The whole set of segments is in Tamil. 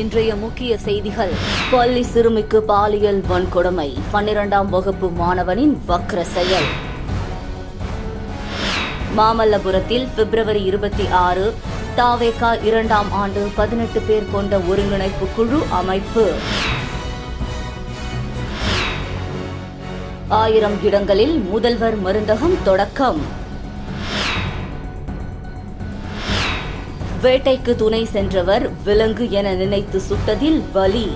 இன்றைய முக்கிய செய்திகள். பள்ளி சிறுமிக்கு பாலியல் வன்கொடுமை, 12ஆம் வகுப்பு மாணவனின் வக்ர செயல். மாமல்லபுரத்தில் பிப்ரவரி 26 தாவேகா 2ஆம் ஆண்டு 18 பேர் கொண்ட ஒருங்கிணைப்பு குழு அமைப்பு. 1000 இடங்களில் முதல்வர் மருந்தகம் தொடக்கம். வேட்டைக்கு துணை சென்றவர் விலங்கு என நினைத்து சுட்டதில் பலி.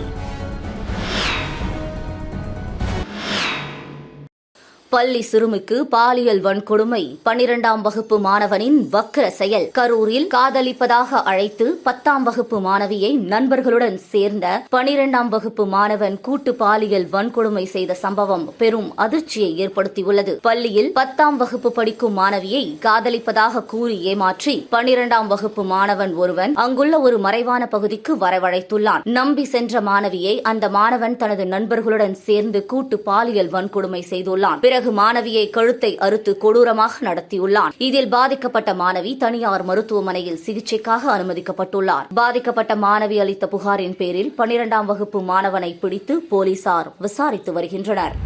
பள்ளி சிறுமிக்கு பாலியல் வன்கொடுமை, 12ஆம் வகுப்பு மாணவனின் வக்ர செயல். கரூரில் காதலிப்பதாக அழைத்து 10ஆம் வகுப்பு மாணவியை நண்பர்களுடன் சேர்ந்த 12ஆம் வகுப்பு மாணவன் கூட்டு பாலியல் வன்கொடுமை செய்த சம்பவம் பெரும் அதிர்ச்சியை ஏற்படுத்தியுள்ளது. பள்ளியில் 10ஆம் வகுப்பு படிக்கும் மாணவியை காதலிப்பதாக கூறி ஏமாற்றி 12ஆம் வகுப்பு மாணவன் ஒருவன் அங்குள்ள ஒரு மறைவான பகுதிக்கு வரவழைத்துள்ளான். நம்பி சென்ற மாணவியை அந்த மாணவன் தனது நண்பர்களுடன் சேர்ந்து கூட்டு பாலியல் வன்கொடுமை செய்துள்ளான். பிறகு மாணவியை கழுத்தை அறுத்து கொடூரமாக நடத்தியுள்ளான். இதில் பாதிக்கப்பட்ட மாணவி தனியார் மருத்துவமனையில் சிகிச்சைக்காக அனுமதிக்கப்பட்டுள்ளார். பாதிக்கப்பட்ட மாணவி அளித்த புகாரின் பேரில் 12ஆம் வகுப்பு மாணவனை பிடித்து போலீசார் விசாரித்து வருகின்றனர்.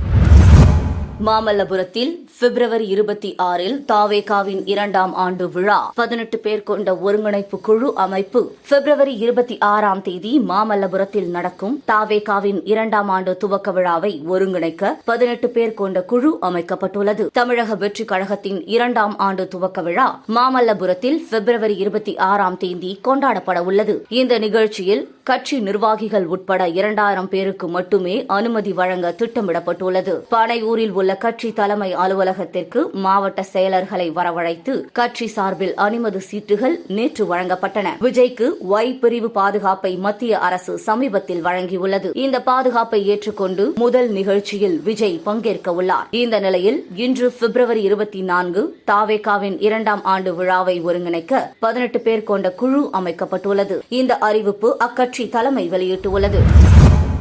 மாமல்லபுரத்தில் பிப்ரவரி 26 தாவேகாவின் 2ஆம் ஆண்டு விழா, 18 பேர் கொண்ட ஒருங்கிணைப்பு குழு அமைப்பு. பிப்ரவரி 26ஆம் தேதி மாமல்லபுரத்தில் நடக்கும் தாவேகாவின் 2ஆம் ஆண்டு துவக்க விழாவை ஒருங்கிணைக்க 18 பேர் கொண்ட குழு அமைக்கப்பட்டுள்ளது. தமிழக வெற்றி கழகத்தின் 2ஆம் ஆண்டு துவக்க விழா மாமல்லபுரத்தில் பிப்ரவரி 26ஆம் தேதி கொண்டாடப்பட உள்ளது. இந்த நிகழ்ச்சியில் கட்சி நிர்வாகிகள் உட்பட 2000 பேருக்கு மட்டுமே அனுமதி வழங்க திட்டமிடப்பட்டுள்ளது. பானையூரில் உள்ள கட்சி தலைமை அலுவலகத்திற்கு மாவட்ட செயலர்களை வரவழைத்து கட்சி சார்பில் அனுமதி சீட்டுகள் நேற்று வழங்கப்பட்டன. விஜய்க்கு Y பிரிவு பாதுகாப்பை மத்திய அரசு சமீபத்தில் வழங்கியுள்ளது. இந்த பாதுகாப்பை ஏற்றுக்கொண்டு முதல் நிகழ்ச்சியில் விஜய் பங்கேற்க உள்ளார். இந்த நிலையில் இன்று பிப்ரவரி 24 தாவேகாவின் 2ஆம் ஆண்டு விழாவை ஒருங்கிணைக்க 18 பேர் கொண்ட குழு அமைக்கப்பட்டுள்ளது. இந்த அறிவிப்பு அக்கட்சி தலைமை வெளியிட்டுள்ளது.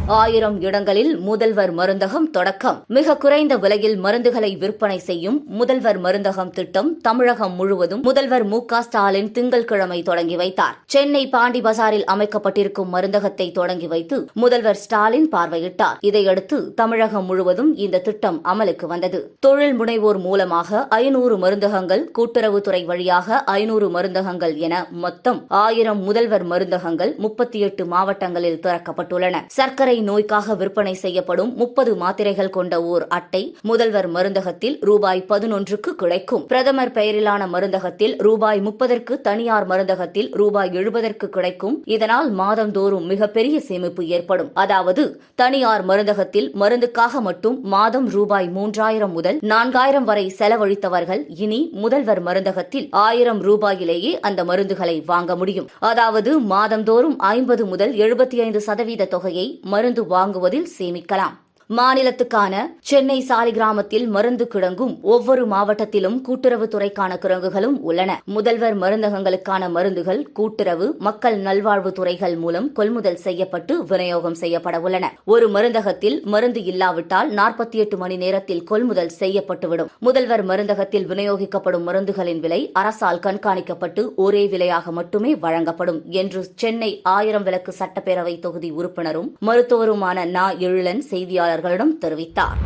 1000 இடங்களில் முதல்வர் மருந்தகம் தொடக்கம். மிக குறைந்த விலையில் மருந்துகளை விற்பனை செய்யும் முதல்வர் மருந்தகம் திட்டம் தமிழகம் முழுவதும் முதல்வர் மு.க. ஸ்டாலின் திங்கட்கிழமை தொடங்கி வைத்தார். சென்னை பாண்டி பசாரில் அமைக்கப்பட்டிருக்கும் மருந்தகத்தை தொடங்கி வைத்து முதல்வர் ஸ்டாலின் பார்வையிட்டார். இதையடுத்து தமிழகம் முழுவதும் இந்த திட்டம் அமலுக்கு வந்தது. தொழில் முனைவோர் மூலமாக 500 மருந்தகங்கள், கூட்டுறவுத்துறை வழியாக 500 மருந்தகங்கள் என மொத்தம் 1000 முதல்வர் மருந்தகங்கள் 38 மாவட்டங்களில் திறக்கப்பட்டுள்ளன. சர்க்கரை நோய்க்காக விற்பனை செய்யப்படும் 30 மாத்திரைகள் கொண்ட ஓர் அட்டை முதல்வர் மருந்தகத்தில் ரூபாய் 11க்கு கிடைக்கும். பிரதமர் பெயரிலான மருந்தகத்தில் ரூபாய் 30ற்கு, தனியார் மருந்தகத்தில் ரூபாய் 70ற்கு கிடைக்கும். இதனால் மாதந்தோறும் மிகப்பெரிய சேமிப்பு ஏற்படும். அதாவது தனியார் மருந்தகத்தில் மருந்துக்காக மட்டும் மாதம் ரூபாய் 3000 முதல் 4000 வரை செலவழித்தவர்கள் இனி முதல்வர் மருந்தகத்தில் 1000 ரூபாயிலேயே அந்த மருந்துகளை வாங்க முடியும். அதாவது மாதந்தோறும் 50 முதல் 75% தொகையை மருந்து வாங்குவதில் சேமிக்கலாம். மாநிலத்துக்கான சென்னை சாலிகிராமத்தில் மருந்து கிடங்கும், ஒவ்வொரு மாவட்டத்திலும் கூட்டுறவுத்துறைக்கான கிடங்குகளும் உள்ளன. முதல்வர் மருந்தகங்களுக்கான மருந்துகள் கூட்டுறவு, மக்கள் நல்வாழ்வு துறைகள் மூலம் கொள்முதல் செய்யப்பட்டு விநியோகம் செய்யப்பட உள்ளன. ஒரு மருந்தகத்தில் மருந்து இல்லாவிட்டால் 48 மணி நேரத்தில் கொள்முதல் செய்யப்பட்டுவிடும். முதல்வர் மருந்தகத்தில் விநியோகிக்கப்படும் மருந்துகளின் விலை அரசால் கண்காணிக்கப்பட்டு ஒரே விலையாக மட்டுமே வழங்கப்படும் என்று சென்னை 1000 விளக்கு சட்டப்பேரவை தொகுதி உறுப்பினரும் மருத்துவருமான நா. எழிலன் செய்தியாளர் தெரிவித்தார்.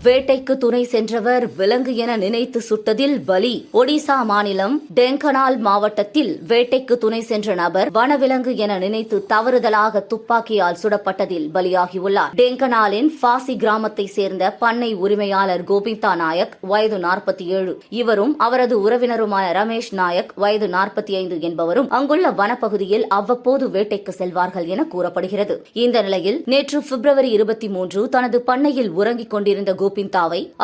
வேட்டைக்கு துணை சென்றவர் விலங்கு என நினைத்து சுட்டதில் பலி. ஒடிசா மாநிலம் டெங்கனால் மாவட்டத்தில் வேட்டைக்கு துணை சென்ற நபர் வனவிலங்கு என நினைத்து தவறுதலாக துப்பாக்கியால் சுடப்பட்டதில் பலியாகியுள்ளார். டெங்கனாலின் பாசி கிராமத்தை சேர்ந்த பண்ணை உரிமையாளர் கோபிந்தா நாயக், வயது 47. இவரும் அவரது உறவினருமான ரமேஷ் நாயக், வயது 45 என்பவரும் அங்குள்ள வனப்பகுதியில் அவ்வப்போது வேட்டைக்கு செல்வார்கள் என கூறப்படுகிறது. இந்த நிலையில் நேற்று பிப்ரவரி 23 தனது பண்ணையில் உறங்கிக் கொண்டிருந்த கோபிந்தாவை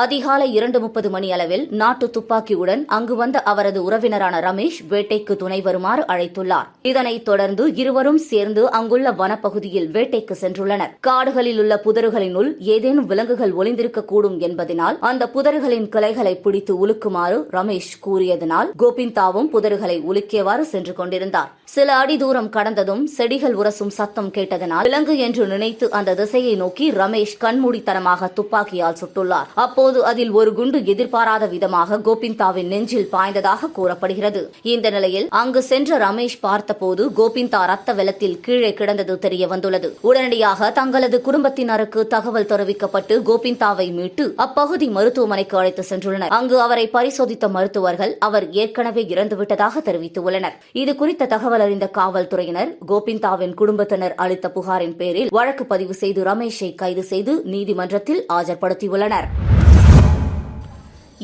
அதிகாலை 2:30 மணி அளவில் நாட்டு துப்பாக்கியுடன் அங்கு வந்த அவரது உறவினரான ரமேஷ் வேட்டைக்கு துணை வருமாறு அழைத்துள்ளார். இதனைத் தொடர்ந்து இருவரும் சேர்ந்து அங்குள்ள வனப்பகுதியில் வேட்டைக்கு சென்றுள்ளனர். காடுகளில் உள்ள புதறுகளினுள் ஏதேனும் விலங்குகள் ஒளிந்திருக்கக்கூடும் என்பதனால் அந்த புதறுகளின் கிளைகளை பிடித்து உலுக்குமாறு ரமேஷ் கூறியதனால் கோபிந்தாவும் புதறுகளை உலுக்கியவாறு சென்று கொண்டிருந்தார். சில அடி தூரம் கடந்ததும் செடிகள் உரசும் சத்தம் கேட்டதனால் விலங்கு என்று நினைத்து அந்த திசையை நோக்கி ரமேஷ் கண்மூடித்தனமாக துப்பாக்கியால் சுட்டுள்ளார். சுடப்பட்டுள்ளார். அப்போது அதில் ஒரு குண்டு எதிர்பாராத விதமாக கோபிந்தாவின் நெஞ்சில் பாய்ந்ததாக கூறப்படுகிறது. இந்த நிலையில் அங்கு சென்ற ரமேஷ் பார்த்தபோது கோபிந்தா ரத்த வெள்ளத்தில் கீழே கிடந்தது தெரிய வந்துள்ளது. உடனடியாக தங்களது குடும்பத்தினருக்கு தகவல் தெரிவிக்கப்பட்டு கோபிந்தாவை மீட்டு அப்பகுதி மருத்துவமனைக்கு அழைத்து சென்றுள்ளனர். அங்கு அவரை பரிசோதித்த மருத்துவர்கள் அவர் ஏற்கனவே இறந்துவிட்டதாக தெரிவித்துள்ளனர். இதுகுறித்த தகவல் அறிந்த காவல்துறையினர் கோபிந்தாவின் குடும்பத்தினர் அளித்த புகாரின் பேரில் வழக்கு பதிவு செய்து ரமேஷை கைது செய்து நீதிமன்றத்தில் ஆஜர்படுத்தியுள்ளனர்.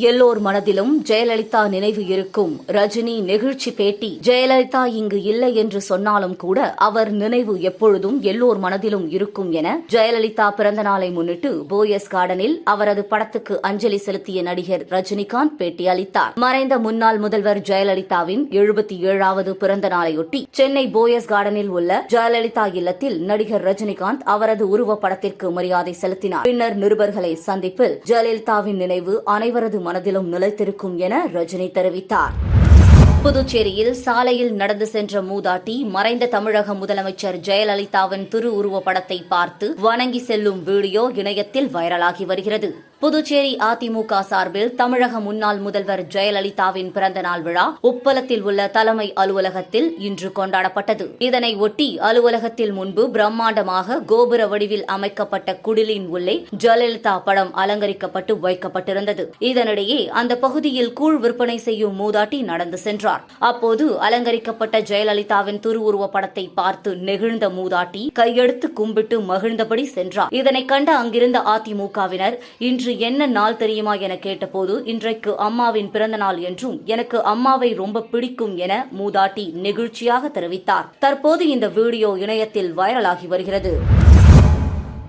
எல்லோர் மனதிலும் ஜெயலலிதா நினைவு இருக்கும். ரஜினி நெகிழ்ச்சி பேட்டி. ஜெயலலிதா இங்கு இல்லை என்று சொன்னாலும் கூட அவர் நினைவு எப்பொழுதும் எல்லோர் மனதிலும் இருக்கும் என ஜெயலலிதா பிறந்த நாளை முன்னிட்டு போயஸ் கார்டனில் அவரது படத்துக்கு அஞ்சலி செலுத்திய நடிகர் ரஜினிகாந்த் பேட்டி அளித்தார். மறைந்த முன்னாள் முதல்வர் ஜெயலலிதாவின் 77வது பிறந்த நாளையொட்டி சென்னை போயஸ் கார்டனில் உள்ள ஜெயலலிதா இல்லத்தில் நடிகர் ரஜினிகாந்த் அவரது உருவப்படத்திற்கு மரியாதை செலுத்தினார். பின்னர் நிருபர்களை சந்திப்பில் ஜெயலலிதாவின் நினைவு அனைவரது மனதிலும் நிலைத்திருக்கும் என ரஜினி தெரிவித்தார். புதுச்சேரியில் சாலையில் நடந்து சென்ற மூதாட்டி மறைந்த தமிழக முதலமைச்சர் ஜெயலலிதாவின் திருவுருவப்படத்தை பார்த்து வணங்கி செல்லும் வீடியோ இணையத்தில் வைரலாகி வருகிறது. புதுச்சேரி அதிமுக சார்பில் தமிழக முன்னாள் முதல்வர் ஜெயலலிதாவின் பிறந்தநாள் விழா உப்பளத்தில் உள்ள தலைமை அலுவலகத்தில் இன்று கொண்டாடப்பட்டது. இதனை ஒட்டி அலுவலகத்தில் முன்பு பிரம்மாண்டமாக கோபுர வடிவில் அமைக்கப்பட்ட குடிலின் உள்ளே ஜெயலலிதா படம் அலங்கரிக்கப்பட்டு வைக்கப்பட்டிருந்தது. இதனிடையே அந்த பகுதியில் கூழ் விற்பனை செய்யும் மூதாட்டி நடந்து சென்றார். அப்போது அலங்கரிக்கப்பட்ட ஜெயலலிதாவின் திருவுருவ படத்தை பார்த்து நெகிழ்ந்த மூதாட்டி கையெடுத்து கும்பிட்டு மகிழ்ந்தபடி சென்றார். இதனை கண்ட அங்கிருந்த அதிமுகவினர் இன்று என்ன நாள் தெரியுமா என கேட்டபோது இன்றைக்கு அம்மாவின் பிறந்த நாள் என்றும் எனக்கு அம்மாவை ரொம்ப பிடிக்கும் என மூதாட்டி நெகிழ்ச்சியாக தெரிவித்தார். தற்போது இந்த வீடியோ இணையத்தில் வைரலாகி வருகிறது.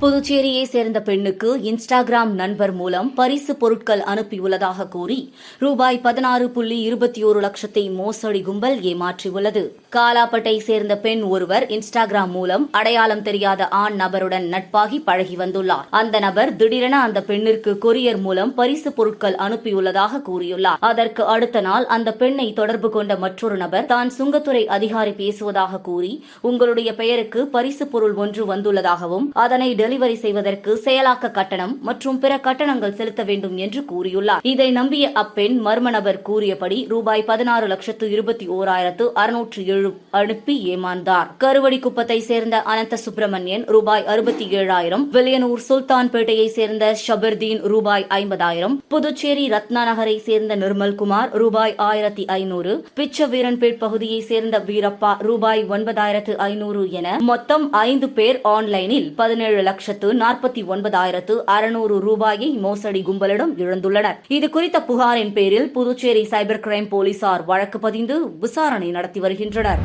புதுச்சேரியை சேர்ந்த பெண்ணுக்கு இன்ஸ்டாகிராம் நண்பர் மூலம் பரிசு பொருட்கள் அனுப்பியுள்ளதாக கூறி ரூபாய் 16.21 லட்சத்தை மோசடி கும்பல் ஏமாற்றியுள்ளது. காலாப்பட்டை சேர்ந்த பெண் ஒருவர் இன்ஸ்டாகிராம் மூலம் அடையாளம் தெரியாத ஆண் நபருடன் நட்பாகி பழகி வந்துள்ளார். அந்த நபர் திடீரென அந்த பெண்ணிற்கு கொரியர் மூலம் பரிசு பொருட்கள் அனுப்பியுள்ளதாக கூறியுள்ளார். அதற்கு அடுத்த நாள் அந்த பெண்ணை தொடர்பு கொண்ட மற்றொரு நபர் தான் சுங்கத்துறை அதிகாரி பேசுவதாக கூறி உங்களுடைய பெயருக்கு பரிசு பொருள் ஒன்று வந்துள்ளதாகவும் அதனை டெலிவரி செய்வதற்கு செயலாக்க கட்டணம் மற்றும் பிற கட்டணங்கள் செலுத்த வேண்டும் என்று கூறியுள்ளார். இதை நம்பிய அப்பெண் மர்ம நபர் கூறியபடி ரூபாய் 16,21,607 அனுப்பி ஏமாந்தார். கருவடிக்குப்பத்தை சேர்ந்த அனந்த சுப்பிரமணியன் ரூபாய் 67,000, வில்லியனூர் சுல்தான்பேட்டையை சேர்ந்த ஷபர்தீன் ரூபாய் 50,000, புதுச்சேரி ரத்னா நகரை சேர்ந்த நிர்மல்குமார் ரூபாய் 1,500, பிச்சவீரன்பேட் பகுதியை சேர்ந்த வீரப்பா ரூபாய் 9,500 என மொத்தம் 5 பேர் ஆன்லைனில் 17,49,600 ரூபாயை மோசடி கும்பலிடம் இழந்துள்ளனர். இதுகுறித்த புகாரின் பேரில் புதுச்சேரி சைபர் கிரைம் போலீசார் வழக்கு பதிந்து விசாரணை நடத்தி வருகின்றனர்.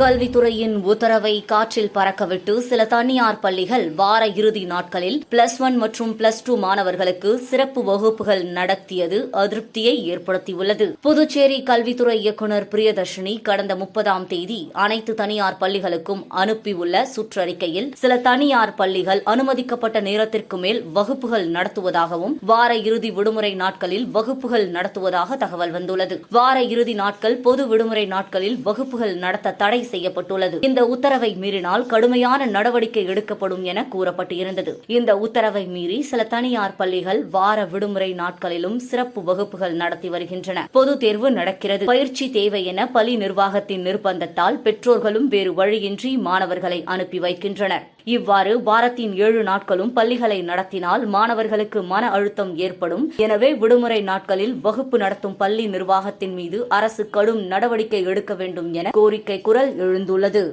கல்வித்துறையின் உத்தரவை காற்றில் பறக்கவிட்டு சில தனியார் பள்ளிகள் வார இறுதி நாட்களில் +1 மற்றும் +2 மாணவர்களுக்கு சிறப்பு வகுப்புகள் நடத்தியது அதிருப்தியை ஏற்படுத்தியுள்ளது. புதுச்சேரி கல்வித்துறை இயக்குநர் பிரியதர்ஷினி கடந்த 30ஆம் தேதி அனைத்து தனியார் பள்ளிகளுக்கும் அனுப்பியுள்ள சுற்றறிக்கையில் சில தனியார் பள்ளிகள் அனுமதிக்கப்பட்ட நேரத்திற்கு மேல் வகுப்புகள் நடத்துவதாகவும் வார இறுதி விடுமுறை நாட்களில் வகுப்புகள் நடத்துவதாக தகவல் வந்துள்ளது. வார இறுதி நாட்கள் பொது விடுமுறை நாட்களில் வகுப்புகள் நடத்த தடை செய்யப்பட்டுள்ளது. இந்த உத்தரவை மீறினால் கடுமையான நடவடிக்கை எடுக்கப்படும் என கூறப்பட்டு இருந்தது. இந்த உத்தரவை மீறி சில தனியார் பள்ளிகள் வார விடுமுறை நாட்களிலும் சிறப்பு வகுப்புகள் நடத்தி வருகின்றன. பொது தேர்வு நடக்கிறது, பயிற்சி தேவை என பள்ளி நிர்வாகத்தின் நிர்பந்தத்தால் பெற்றோர்களும் வேறு வழியின்றி மாணவர்களை அனுப்பி வைக்கின்றனர். இவ்வாறு வாரத்தின் 7 நாட்களும் பள்ளிகளை நடத்தினால் மாணவர்களுக்கு மன அழுத்தம் ஏற்படும். எனவே விடுமுறை நாட்களில் வகுப்பு நடத்தும் பள்ளி நிர்வாகத்தின் மீது அரசு கடும் நடவடிக்கை எடுக்க வேண்டும் என கோரிக்கை குரல் எழுந்துள்ளது.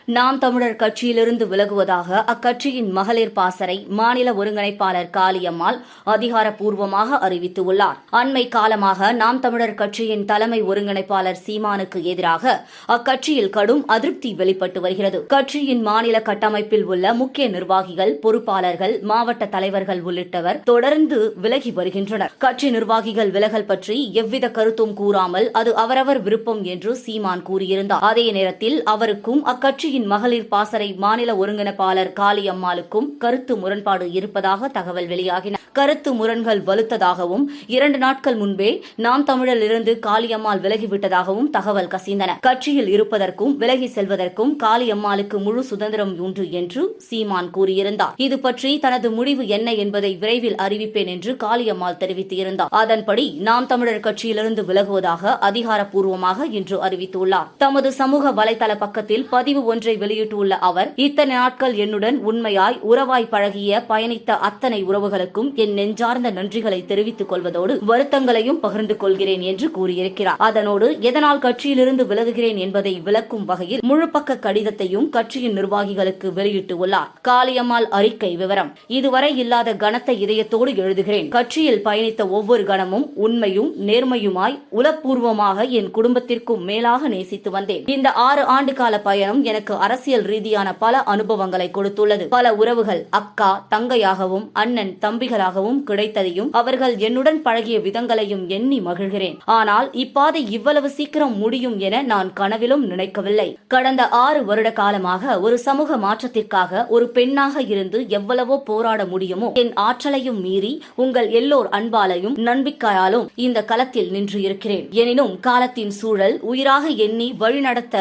நாம் தமிழர் கட்சியிலிருந்து விலகுவதாக அக்கட்சியின் மகளிர் பாசறை மாநில ஒருங்கிணைப்பாளர் காளியம்மாள் அதிகாரப்பூர்வமாக அறிவித்துள்ளார். அண்மை காலமாக நாம் தமிழர் கட்சியின் தலைமை ஒருங்கிணைப்பாளர் சீமானுக்கு எதிராக அக்கட்சியில் கடும் அதிருப்தி வெளிப்பட்டு வருகிறது. கட்சியின் மாநில கட்டமைப்பில் உள்ள முக்கிய நிர்வாகிகள், பொறுப்பாளர்கள், மாவட்ட தலைவர்கள் உள்ளிட்டவர் தொடர்ந்து விலகி வருகின்றனர். கட்சி நிர்வாகிகள் விலகல் பற்றி எவ்வித கருத்தும் கூறாமல் அது அவரவர் விருப்பம் என்று சீமான் கூறியிருந்தார். அதே நேரத்தில் அவருக்கும் அக்கட்சியின் மகளிர் பாசறை மாநில ஒருங்கிணைப்பாளர் காளியம்மாளுக்கும் கருத்து முரண்பாடு இருப்பதாக தகவல் வெளியாகின. கருத்து முரண்கள் வலுத்ததாகவும் 2 நாட்கள் முன்பே நாம் தமிழரிலிருந்து காளியம்மாள் விலகிவிட்டதாகவும் தகவல் கசிந்தன. கட்சியில் இருப்பதற்கும் விலகி செல்வதற்கும் காளியம்மாளுக்கு முழு சுதந்திரம் உண்டு என்று சீமான் கூறியிருந்தார். இது பற்றி தனது முடிவு என்ன என்பதை விரைவில் அறிவிப்பேன் என்று காளியம்மாள் தெரிவித்திருந்தார். அதன்படி நாம் தமிழர் கட்சியிலிருந்து விலகுவதாக அதிகாரப்பூர்வமாக இன்று அறிவித்துள்ளார். தமது சமூக வலைதள பக்கத்தில் பதிவு ஒன்றை வெளியிட்டுள்ள அவர், இத்தனை நாட்கள் என்னுடன் உண்மையாய் உறவாய் பழகிய பயணித்த அத்தனை உறவுகளுக்கும் என் நெஞ்சார்ந்த நன்றிகளை தெரிவித்துக் கொள்வதோடு வருத்தங்களையும் பகிர்ந்து கொள்கிறேன் என்று கூறியிருக்கிறார். அதனோடு எதனால் கட்சியிலிருந்து விலகுகிறேன் என்பதை விளக்கும் வகையில் முழுப்பக்க கடிதத்தையும் கட்சியின் நிர்வாகிகளுக்கு வெளியிட்டுள்ளார். காளியம்மாள் அறிக்கை விவரம்: இதுவரை இல்லாத கனத்த இதயத்தோடு எழுதுகிறேன். கட்சியில் பயணித்த ஒவ்வொரு கணமும் உண்மையும் நேர்மையுமாய் உளப்பூர்வமாக என் குடும்பத்திற்கும் மேலாக நேசித்து வந்தேன். இந்த 6 ஆண்டு கால பயணம் எனக்கு அரசியல் ரீதியான பல அனுபவங்களை கொடுத்துள்ளது. பல உறவுகள் அக்கா தங்கையாகவும் அண்ணன் தம்பிகளாகவும் கிடைத்ததையும் அவர்கள் என்னுடன் பழகிய விதங்களையும் எண்ணி மகிழ்கிறேன். ஆனால் இப்பாதை இவ்வளவு சீக்கிரம் முடியும் என நான் கனவிலும் நினைக்கவில்லை. கடந்த 6 வருட காலமாக ஒரு சமூக மாற்றத்திற்காக ஒரு பெண்ணாக இருந்து எவ்வளவோ போராட முடியுமோ என் ஆற்றலையும் மீறி உங்கள் எல்லோர் அன்பாலையும் நம்பிக்கையாலும் இந்த களத்தில் நின்று இருக்கிறேன். எனினும் காலத்தின் சூழல் உயிராக எண்ணி வழிநடத்த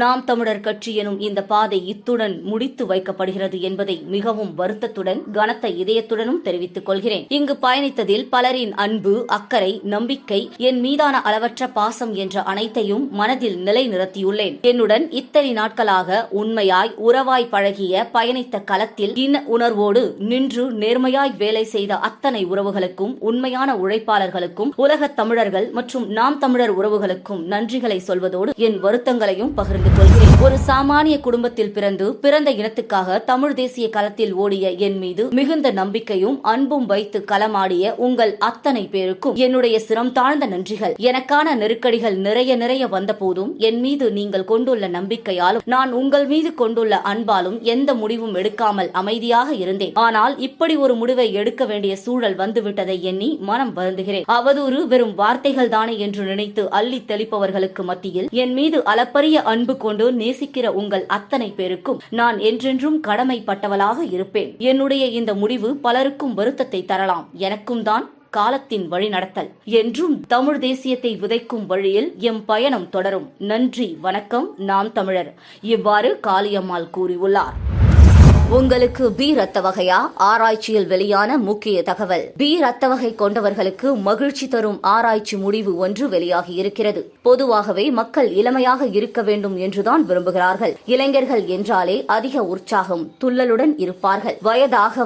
நாம் தமிழர் கட்சி எனும் இந்த பாதை இத்துடன் முடித்து வைக்கப்படுகிறது என்பதை மிகவும் வருத்தத்துடன் கனத்த இதயத்துடனும் தெரிவித்துக் கொள்கிறேன். இங்கு பயணித்ததில் பலரின் அன்பு, அக்கறை, நம்பிக்கை, என் மீதான அளவற்ற பாசம் என்ற அனைத்தையும் மனதில் நிலைநிறுத்தியுள்ளேன். என்னுடன் இத்தனை நாட்களாக உண்மையாய் உறவாய் பழகிய பயணித்த களத்தில் இன உணர்வோடு நின்று நேர்மையாய் வேலை செய்த அத்தனை உறவுகளுக்கும், உண்மையான உழைப்பாளர்களுக்கும், உலகத் தமிழர்கள் மற்றும் நாம் தமிழர் உறவுகளுக்கும் நன்றிகளை சொல்வதோடு என் வருத்தங்களையும் பகிர்ந்து கொள்கிறேன். ஒரு சாமானிய குடும்பத்தில் பிறந்த இனத்துக்காக தமிழ் தேசிய களத்தில் ஓடிய என் மீது மிகுந்த நம்பிக்கையும் அன்பும் வைத்து களமாடிய உங்கள் அத்தனை பேருக்கும் என்னுடைய சிரம் தாழ்ந்த நன்றிகள். எனக்கான நெருக்கடிகள் நிறைய வந்த போதும் என் மீது நீங்கள் கொண்டுள்ள நம்பிக்கையாலும் நான் உங்கள் மீது கொண்டுள்ள அன்பாலும் எந்த முடிவும் எடுக்காமல் அமைதியாக இருந்தேன். ஆனால் இப்படி ஒரு முடிவை எடுக்க வேண்டிய சூழல் வந்துவிட்டதை எண்ணி மனம் வருந்துகிறேன். அவதூறு வெறும் வார்த்தைகள் தானே என்று நினைத்து அள்ளி தெளிப்பவர்களுக்கு மத்தியில் என் மீது அளப்பரிய அன்பு கொண்டு நேசிக்கிற உங்கள் அத்தனை பேருக்கும் நான் என்றென்றும் கடமைப்பட்டவளாக இருப்பேன். என்னுடைய இந்த முடிவு பலருக்கும் வருத்தத்தை தரலாம். எனக்கும் தான் காலத்தின் வழிநடத்தல். என்றும் தமிழ் தேசியத்தை விதைக்கும் வழியில் எம் பயணம் தொடரும். நன்றி, வணக்கம். நாம் தமிழர். இவ்வாறு காளியம்மாள் கூறியுள்ளார். உங்களுக்கு பி ரத்த வகையா? ஆராய்ச்சியில் வெளியான முக்கிய தகவல். பி ரத்த வகை கொண்டவர்களுக்கு மகிழ்ச்சி தரும் ஆராய்ச்சி முடிவு ஒன்று வெளியாகி இருக்கிறது. பொதுவாகவே மக்கள் இளமையாக இருக்க வேண்டும் என்றுதான் விரும்புகிறார்கள். இளைஞர்கள் என்றாலே அதிக உற்சாகம், துள்ளலுடன் இருப்பார்கள்.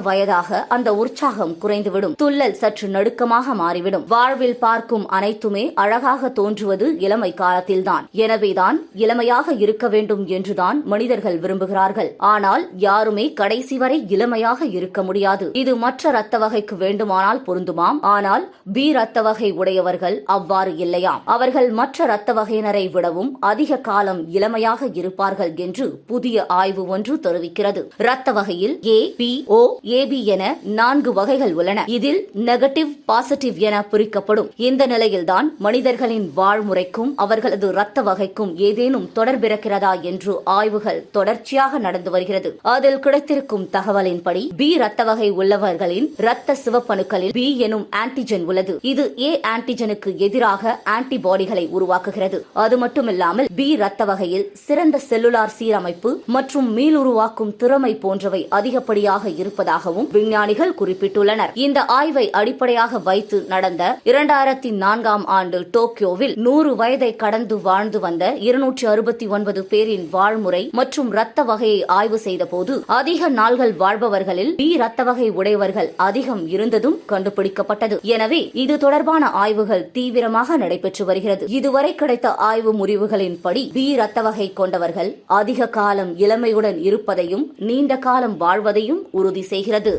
வயதாக அந்த உற்சாகம் குறைந்துவிடும். துள்ளல் சற்று நடுக்கமாக மாறிவிடும். வாழ்வில் பார்க்கும் அனைத்துமே அழகாக தோன்றுவது இளமை காலத்தில்தான். எனவேதான் இளமையாக இருக்க வேண்டும் என்றுதான் மனிதர்கள் விரும்புகிறார்கள். ஆனால் யாருமே கடைசி வரை இளமையாக இருக்க முடியாது. இது மற்ற இரத்த வகைக்கு வேண்டுமானால் பொருந்துமாம். ஆனால் பி இரத்த வகை உடையவர்கள் அவ்வாறு இல்லையாம். அவர்கள் மற்ற இரத்த வகையினரை விடவும் அதிக காலம் இளமையாக இருப்பார்கள் என்று புதிய ஆய்வு ஒன்று தெரிவிக்கிறது. இரத்த வகையில் ஏ, பி, ஓ, ஏபி என 4 வகைகள் உள்ளன. இதில் நெகட்டிவ், பாசிட்டிவ் என பிரிக்கப்படும். இந்த நிலையில்தான் மனிதர்களின் வாழ்முறைக்கும் அவர்களது இரத்த வகைக்கும் ஏதேனும் தொடர்பிருக்கிறதா என்று ஆய்வுகள் தொடர்ச்சியாக நடந்து வருகிறது. அதில் கிடைத்திருக்கும் தகவலின்படி பி இரத்த வகை உள்ளவர்களின் இரத்த சிவப்பணுக்களில் பி எனும் ஆன்டிஜன் உள்ளது. இது ஏ ஆன்டிஜனுக்கு எதிராக ஆன்டிபாடிகளை உருவாக்குகிறது. அது மட்டுமில்லாமல் பி இரத்த வகையில் சிறந்த செல்லுலார் சீரமைப்பு மற்றும் மீளுருவாக்கும் திறமை போன்றவை அதிகப்படியாக இருப்பதாகவும் விஞ்ஞானிகள் குறிப்பிட்டுள்ளனர். இந்த ஆய்வை அடிப்படையாக வைத்து நடந்த 2004ஆம் ஆண்டு டோக்கியோவில் 100 வயதை கடந்து வாழ்ந்து வந்த 269 பேரின் வாழ்முறை மற்றும் இரத்த வகையை ஆய்வு செய்த போது அதிக நாள்கள் வாழ்பவர்களில் பி இரத்த வகை உடையவர்கள் அதிகம் இருந்ததும் கண்டுபிடிக்கப்பட்டது. எனவே இது தொடர்பான ஆய்வுகள் தீவிரமாக நடைபெற்று வருகிறது. இதுவரை கிடைத்த ஆய்வு முடிவுகளின்படி பி இரத்த வகை கொண்டவர்கள் அதிக காலம் இளமையுடன் இருப்பதையும் நீண்ட காலம் வாழ்வதையும் உறுதி செய்கிறது.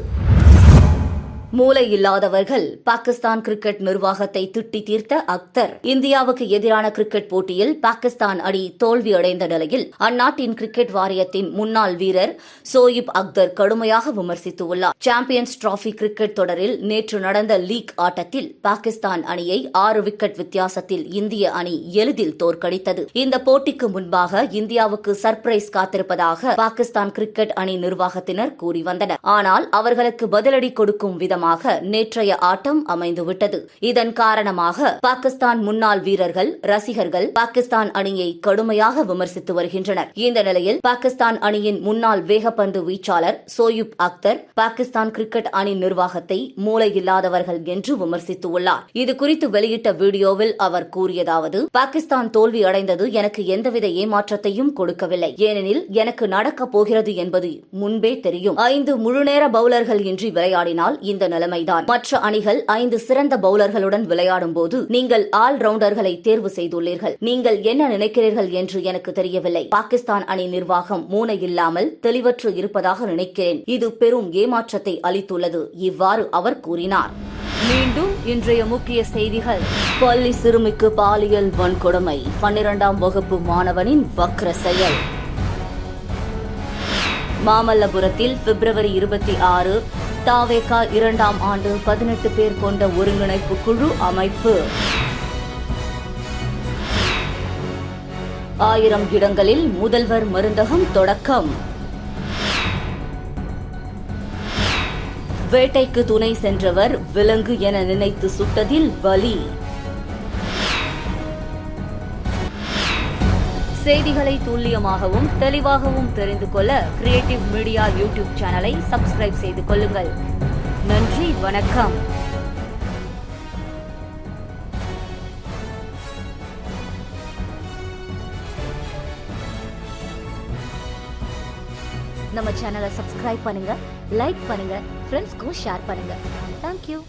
மூளை இல்லாதவர்கள். பாகிஸ்தான் கிரிக்கெட் நிர்வாகத்தை திட்டி தீர்த்த அக்தர். இந்தியாவுக்கு எதிரான கிரிக்கெட் போட்டியில் பாகிஸ்தான் அணி தோல்வியடைந்த நிலையில் அந்நாட்டின் கிரிக்கெட் வாரியத்தின் முன்னாள் வீரர் சோயிப் அக்தர் கடுமையாக விமர்சித்துள்ளார். சாம்பியன்ஸ் டிராபி கிரிக்கெட் தொடரில் நேற்று நடந்த லீக் ஆட்டத்தில் பாகிஸ்தான் அணியை 6 விக்கெட் வித்தியாசத்தில் இந்திய அணி எளிதில் தோற்கடித்தது. இந்த போட்டிக்கு முன்பாக இந்தியாவுக்கு சர்ப்ரைஸ் காத்திருப்பதாக பாகிஸ்தான் கிரிக்கெட் அணி நிர்வாகத்தினர் கூறி வந்தனர். ஆனால் அவர்களுக்கு பதிலடி கொடுக்கும் விதமாக காரணமாக நேற்றைய ஆட்டம் அமைந்துவிட்டது. இதன் காரணமாக பாகிஸ்தான் முன்னாள் வீரர்கள், ரசிகர்கள் பாகிஸ்தான் அணியை கடுமையாக விமர்சித்து வருகின்றனர். இந்த நிலையில் பாகிஸ்தான் அணியின் முன்னாள் வேகப்பந்து வீச்சாளர் சோயுப் அக்தர் பாகிஸ்தான் கிரிக்கெட் அணி நிர்வாகத்தை மூளையில்லாதவர்கள் என்று விமர்சித்துள்ளார். இதுகுறித்து வெளியிட்ட வீடியோவில் அவர் கூறியதாவது: பாகிஸ்தான் தோல்வி அடைந்தது எனக்கு எந்தவித ஏமாற்றத்தையும் கொடுக்கவில்லை. ஏனெனில் எனக்கு நடக்கப் போகிறது என்பது முன்பே தெரியும். 5 முழுநேர பவுலர்கள் இன்றி விளையாடினால் இந்த நிலைமைதான். மற்ற அணிகள் 5 சிறந்த பவுலர்களுடன் விளையாடும் போது நீங்கள் ஆல்ரவுண்டர்களை தேர்வு செய்துள்ளீர்கள். நீங்கள் என்ன நினைக்கிறீர்கள் என்று எனக்கு தெரியவில்லை. பாகிஸ்தான் அணி நிர்வாகம் மூளை இல்லாமல் தெளிவற்று இருப்பதாக நினைக்கிறேன். இது பெரும் ஏமாற்றத்தை அளித்துள்ளது. இவ்வாறு அவர் கூறினார். மீண்டும் இன்றைய முக்கிய செய்திகள். பள்ளி சிறுமிக்கு பாலியல் வன்கொடுமை. 12ஆம் வகுப்பு மாணவனின் வக்ர செயல். மாமல்லபுரத்தில் பிப்ரவரி 26 தாவேகா 2ஆம் ஆண்டு 18 பேர் கொண்ட ஒருங்கிணைப்பு குழு அமைப்பு. 1000 இடங்களில் முதல்வர் மருந்தகம் தொடக்கம். வேட்டைக்கு துணை சென்றவர் விலங்கு என நினைத்து சுட்டதில் பலி. செய்திகளை துல்லியமாகவும் தெளிவாகவும் தெரிந்து கொள்ள கிரியேட்டிவ் மீடியா யூடியூப் சேனலை சப்ஸ்கிரைப் செய்து கொள்ளுங்கள். நன்றி, வணக்கம். நம்ம சேனலை சப்ஸ்கிரைப் பண்ணுங்க, லைக் பண்ணுங்க, ஃப்ரெண்ட்ஸ்க்கும் ஷேர் பண்ணுங்க. தேங்க்யூ.